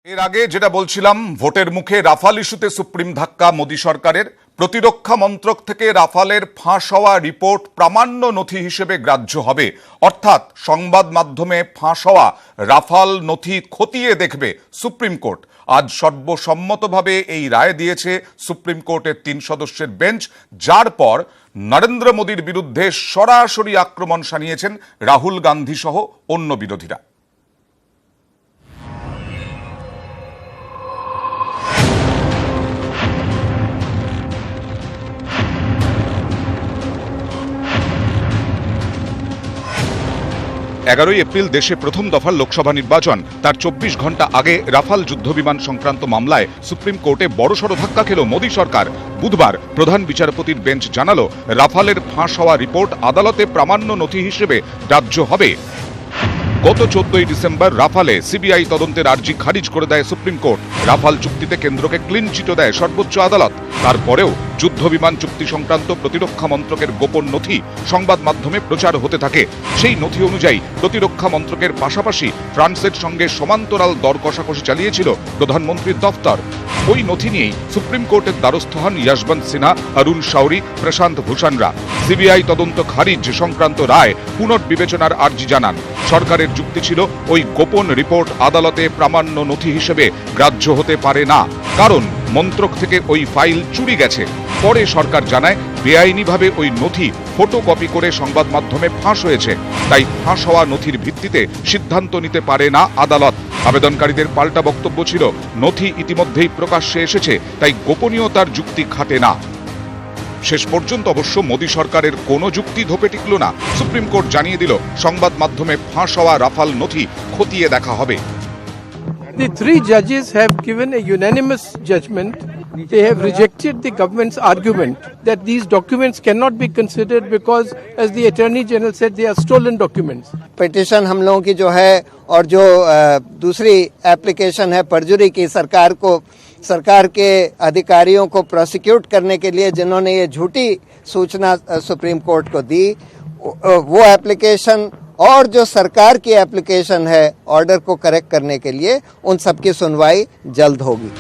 এর আগে যেটা বলছিলাম, ভোটের মুখে রাফাল ইস্যুতে সুপ্রিম ধাক্কা মোদী সরকারের। প্রতিরক্ষা মন্ত্রক থেকে রাফালের ফাঁস হওয়া রিপোর্ট প্রামাণ্য নথি হিসেবে গ্রাহ্য হবে, অর্থাৎ সংবাদ মাধ্যমে ফাঁস হওয়া রাফাল নথি খতিয়ে দেখবে সুপ্রিম কোর্ট। আজ সর্বসম্মতভাবে এই রায় দিয়েছে সুপ্রিম কোর্টের 3 সদস্যের বেঞ্চ, যার পর নরেন্দ্র মোদীর বিরুদ্ধে সরাসরি আক্রমণ শানিয়েছেন রাহুল গান্ধী সহ অন্য বিরোধীরা। এপ্রিল দেশে প্রথম দফার লোকসভা নির্বাচন, তার 24 ঘন্টা আগে রাফাল যুদ্ধবিমান সংক্রান্ত মামলায় সুপ্রিম কোর্টে বড়সড় ধাক্কা খেল মোদী সরকার। বুধবার প্রধান বিচারপতির বেঞ্চ জানালো, রাফালের ফাঁস হওয়া রিপোর্ট আদালতে প্রামাণ্য নথি হিসেবে গ্রাহ্য হবে। গত 14 ডিসেম্বর রাফালে সিবিআই তদন্তের আর্জি খারিজ করে দেয় সুপ্রিম কোর্ট। রাফাল চুক্তিতে কেন্দ্রকে ক্লিন চিটও দেয় সর্বোচ্চ আদালত। তারপরেও যুদ্ধবিমান চুক্তি সংক্রান্ত প্রতিরক্ষা মন্ত্রকের গোপন নথি সংবাদ মাধ্যমে প্রচার হতে থাকে। সেই নথি অনুযায়ী প্রতিরক্ষা মন্ত্রকের পাশাপাশি ফ্রান্সের সঙ্গে সমান্তরাল দর কষাকষি চালিয়েছিল প্রধানমন্ত্রীর দফতর। ওই নথি নিয়েই সুপ্রিম কোর্টের দ্বারস্থ হন যশবন্ত সিনহা, অরুণ শৌরি, প্রশান্ত ভূষণরা। সিবিআই তদন্ত খারিজ সংক্রান্ত রায় পুনর্বিবেচনার আর্জি জানান। সরকারের যুক্তি ছিল, ওই গোপন রিপোর্ট আদালতে প্রামাণ্য নথি হিসেবে গ্রাহ্য হতে পারে না, কারণ মন্ত্রক থেকে ওই ফাইল চুরি গেছে। পরে সরকার জানায়, বেআইনিভাবে ওই নথি ফটোকপি করে সংবাদ মাধ্যমে ফাঁস হয়েছে, তাই ফাঁস হওয়া নথির ভিত্তিতে সিদ্ধান্ত নিতে পারে না আদালত। আবেদনকারীদের পাল্টা বক্তব্য ছিল, নথি ইতিমধ্যেই প্রকাশ্যে এসেছে, তাই গোপনীয়তার যুক্তি খাটে না। শেষ পর্যন্ত অবশ্য মোদী সরকারের কোনো যুক্তি ধোপে টিকল না। সুপ্রিম কোর্ট জানিয়ে দিল, সংবাদ মাধ্যমে ফাঁস হওয়া রাফাল নথি খতিয়ে দেখা হবে। The 3 judges have given a unanimous judgment. They have rejected the government's argument that these documents cannot be considered because, as the Attorney General said, they are stolen documents. Petition हम लोगों की जो है और जो दूसरी एप्लीकेशन है परजुरी की, सरकार के अधिकारियों को प्रोसिक्यूट करने के लिए जिन्होंने ये झूठी सूचना सुप्रीम कोर्ट को दी, वो एप्लीकेशन और जो सरकार की एप्लीकेशन है ऑर्डर को करेक्ट करने के लिए, उन सब की सुनवाई जल्द होगी।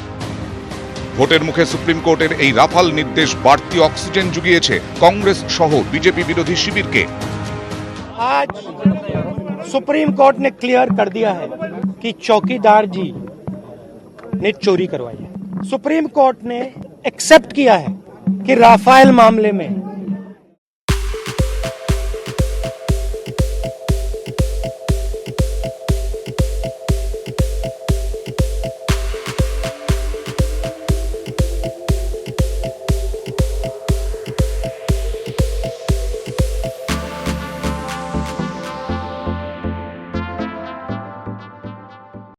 ভোটের মুখে সুপ্রিম কোর্টের এই রাফাল নির্দেশ বাড়তি অক্সিজেন জুগিয়েছে কংগ্রেস সহ বিজেপি বিরোধী শিবিরকে। आज सुप्रीम कोर्ट ने क्लियर कर दिया है कि चौकीदार जी ने चोरी करवाई है। सुप्रीम कोर्ट ने एक्सेप्ट किया है कि राफेल मामले में